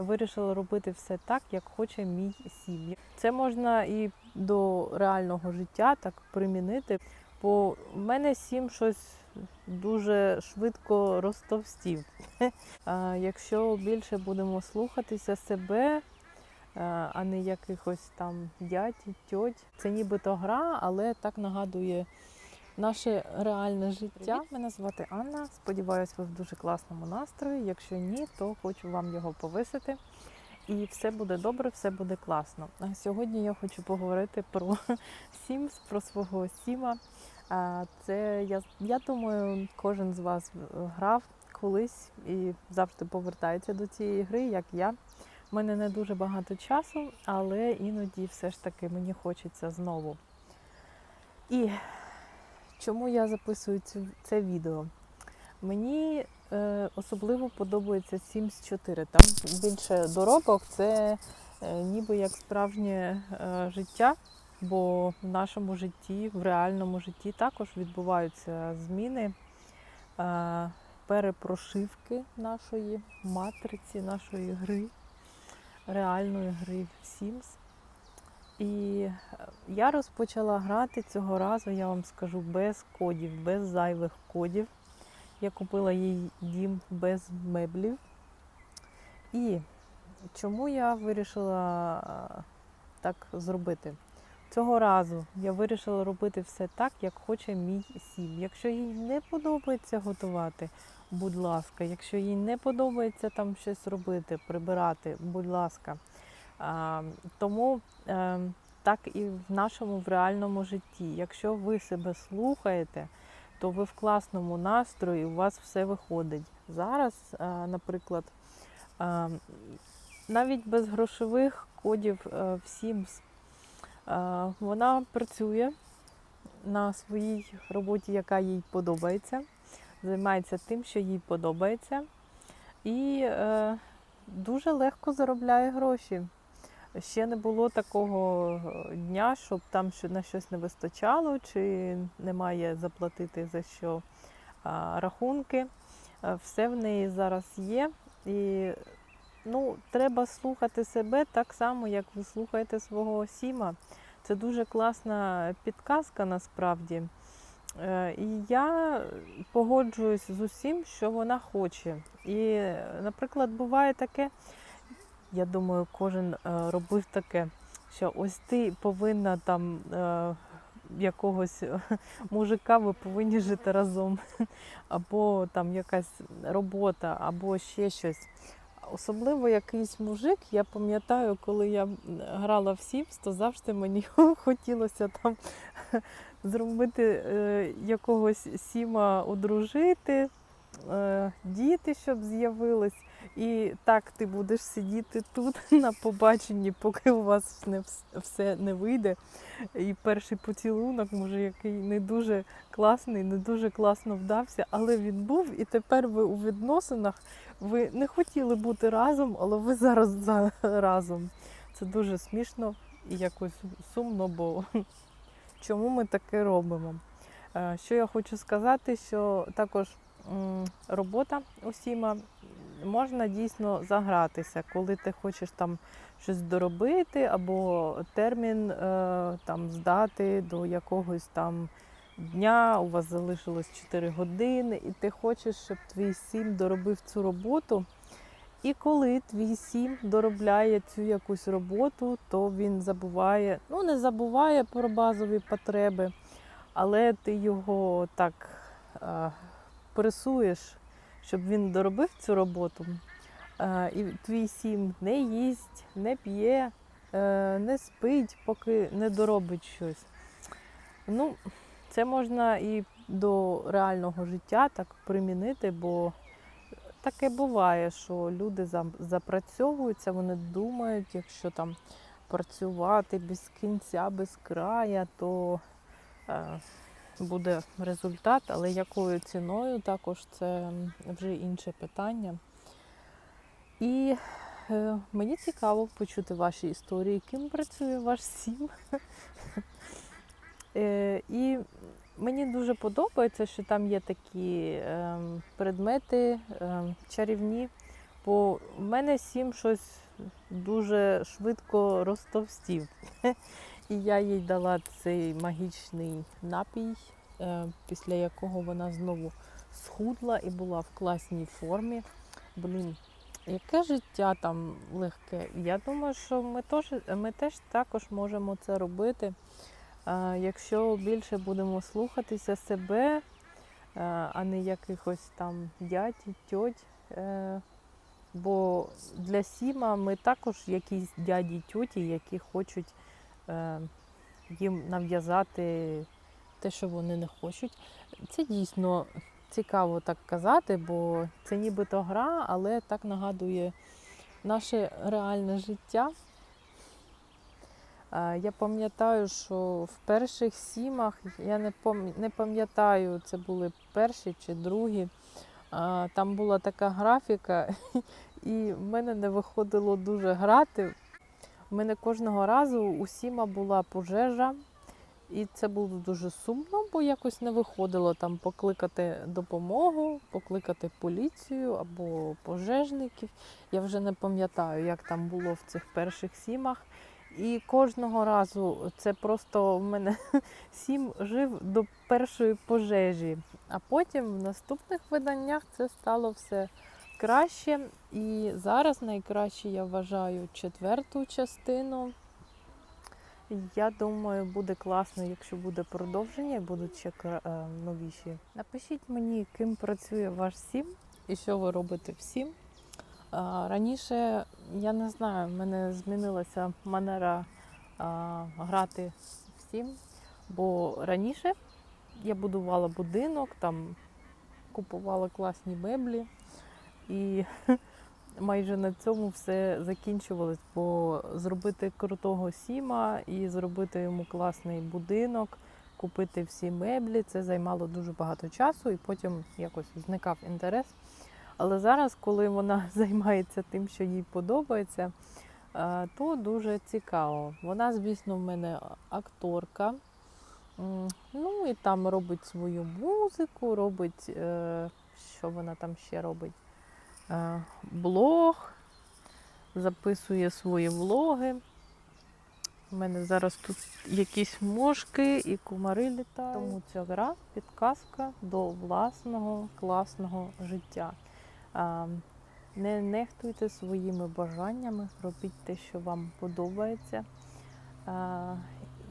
вирішила робити все так, як хоче мій сім. Це можна і до реального життя так примінити, бо в мене сім щось дуже швидко розтовстів. Якщо більше будемо слухатися себе, а не якихось там дядь, тьоть. Це нібито гра, але так нагадує наше реальне життя. Привіт, мене звати Анна. Сподіваюсь, ви в дуже класному настрої. Якщо ні, то хочу вам його повисити. І все буде добре, все буде класно. А сьогодні я хочу поговорити про Sims, про свого Сіма. Це, я думаю, кожен з вас грав колись і завжди повертається до цієї гри, як я. У мене не дуже багато часу, але іноді все ж таки мені хочеться знову. І чому я записую це відео? Мені особливо подобається Sims 4. Там більше доробок, це ніби як справжнє життя, бо в нашому житті, в реальному житті також відбуваються зміни, перепрошивки нашої матриці, нашої гри, реальної гри в Sims. І я розпочала грати цього разу, я вам скажу, без кодів, без зайвих кодів. Я купила їй дім без меблів. І чому я вирішила так зробити? Цього разу я вирішила робити все так, як хоче мій сім. Якщо їй не подобається готувати, будь ласка. Якщо їй не подобається там щось робити, прибирати, будь ласка. Тому так і в нашому в реальному житті. Якщо ви себе слухаєте, то ви в класному настрої, у вас все виходить. Зараз, наприклад, навіть без грошових кодів в Sims вона працює на своїй роботі, яка їй подобається, займається тим, що їй подобається, і дуже легко заробляє гроші. Ще не було такого дня, щоб там на щось не вистачало, чи немає заплатити за що рахунки. Все в неї зараз є. І треба слухати себе так само, як ви слухаєте свого Сіма. Це дуже класна підказка насправді. І я погоджуюсь з усім, що вона хоче. І, наприклад, буває таке, я думаю, кожен робив таке, що ось ти повинна там якогось мужика, ви повинні жити разом, або там якась робота, або ще щось. Особливо якийсь мужик, я пам'ятаю, коли я грала в Sims, то завжди мені хотілося там зробити якогось Сіма, одружити, діти, щоб з'явились. І так ти будеш сидіти тут на побаченні, поки у вас все не вийде. І перший поцілунок, може, який не дуже класний, не дуже класно вдався, але він був. І тепер ви у відносинах, ви не хотіли бути разом, але ви зараз разом. Це дуже смішно і якось сумно, бо чому ми таке робимо? Що я хочу сказати, що також робота у Сіма, можна дійсно загратися, коли ти хочеш там щось доробити, або термін там здати до якогось там дня, у вас залишилось 4 години, і ти хочеш, щоб твій Сім доробив цю роботу. І коли твій Сім доробляє цю якусь роботу, то він забуває, не забуває про базові потреби, але ти його так пресуєш, щоб він доробив цю роботу. І твій Сім не їсть, не п'є, не спить, поки не доробить щось. Це можна і до реального життя так примінити, бо таке буває, що люди запрацьовуються, вони думають, якщо там працювати без кінця, без края, то буде результат, але якою ціною також це вже інше питання. І мені цікаво почути ваші історії, ким працює ваш Сім. І мені дуже подобається, що там є такі предмети чарівні, бо в мене сім щось дуже швидко розтовстів. І я їй дала цей магічний напій, після якого вона знову схудла і була в класній формі. Блін, яке життя там легке. Я думаю, що ми теж також можемо це робити, якщо більше будемо слухатися себе, а не якихось там дядь і тьоть. Бо для Сіма ми також якісь дяді, тьоті, які хочуть їм нав'язати те, що вони не хочуть. Це дійсно цікаво так казати, бо це нібито гра, але так нагадує наше реальне життя. Я пам'ятаю, що в перших Сімах, я не пам'ятаю, це були перші чи другі, там була така графіка, і в мене не виходило дуже грати. У мене кожного разу у Сіма була пожежа, і це було дуже сумно, бо якось не виходило там покликати допомогу, покликати поліцію або пожежників. Я вже не пам'ятаю, як там було в цих перших Сімах. І кожного разу це просто в мене Сім жив до першої пожежі. А потім в наступних виданнях це стало все краще. І зараз найкраще, я вважаю, 4-ту частину. Я думаю, буде класно, якщо буде продовження і будуть ще новіші. Напишіть мені, ким працює ваш Сім і що ви робите в Сім. Раніше, я не знаю, в мене змінилася манера грати в Сім, бо раніше я будувала будинок, там купувала класні меблі і майже на цьому все закінчувалось, бо зробити крутого Сіма і зробити йому класний будинок, купити всі меблі, це займало дуже багато часу і потім якось зникав інтерес. Але зараз, коли вона займається тим, що їй подобається, то дуже цікаво. Вона, звісно, в мене акторка. Ну і там робить свою музику, робить, що вона там ще робить? Блог, записує свої влоги. У мене зараз тут якісь мошки і комари літають. Тому ця гра – підказка до власного класного життя. Не нехтуйте своїми бажаннями, робіть те, що вам подобається.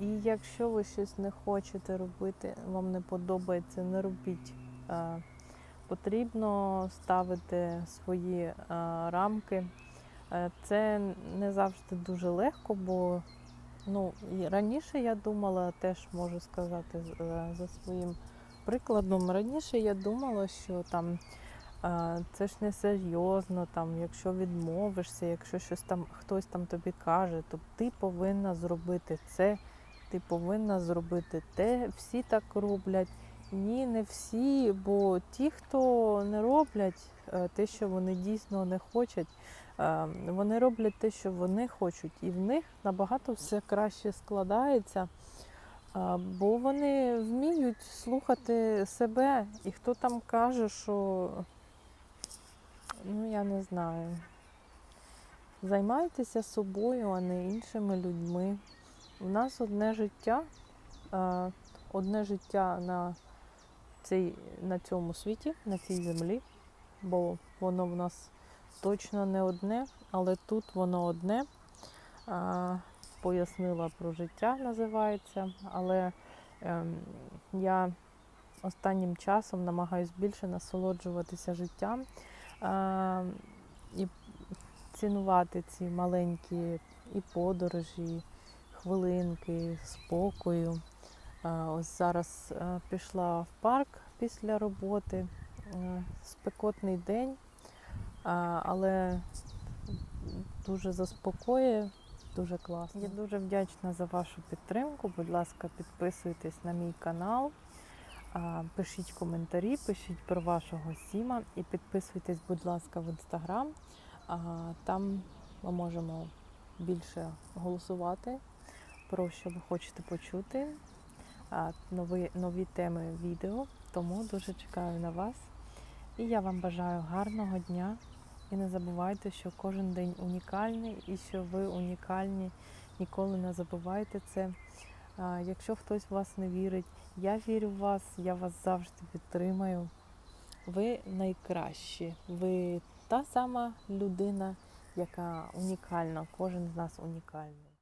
І якщо ви щось не хочете робити, вам не подобається, не робіть. Потрібно ставити свої рамки. Це не завжди дуже легко, бо і раніше я думала, теж можу сказати за своїм прикладом, раніше я думала, що там це ж не серйозно, там, якщо відмовишся, якщо щось там хтось там тобі каже, то ти повинна зробити це, ти повинна зробити те, всі так роблять. Ні, не всі, бо ті, хто не роблять те, що вони дійсно не хочуть, вони роблять те, що вони хочуть, і в них набагато все краще складається, бо вони вміють слухати себе, і хто там каже, що, я не знаю, займайтеся собою, а не іншими людьми. У нас одне життя на цьому світі, на цій землі, бо воно в нас точно не одне, але тут воно одне. Пояснила про життя, називається, але я останнім часом намагаюся більше насолоджуватися життям і цінувати ці маленькі і подорожі, хвилинки, спокою. Ось зараз пішла в парк після роботи, спекотний день, але дуже заспокоює, дуже класно. Я дуже вдячна за вашу підтримку. Будь ласка, підписуйтесь на мій канал, пишіть коментарі, пишіть про вашого Сіма і підписуйтесь, будь ласка, в Інстаграм. Там ми можемо більше голосувати про що ви хочете почути, нові теми відео, тому дуже чекаю на вас. І я вам бажаю гарного дня, І не забувайте, що кожен день унікальний і що ви унікальні. Ніколи не забувайте це. Якщо хтось в вас не вірить, я вірю в вас, я вас завжди підтримаю. Ви найкращі. Ви та сама людина, яка унікальна. Кожен з нас унікальний.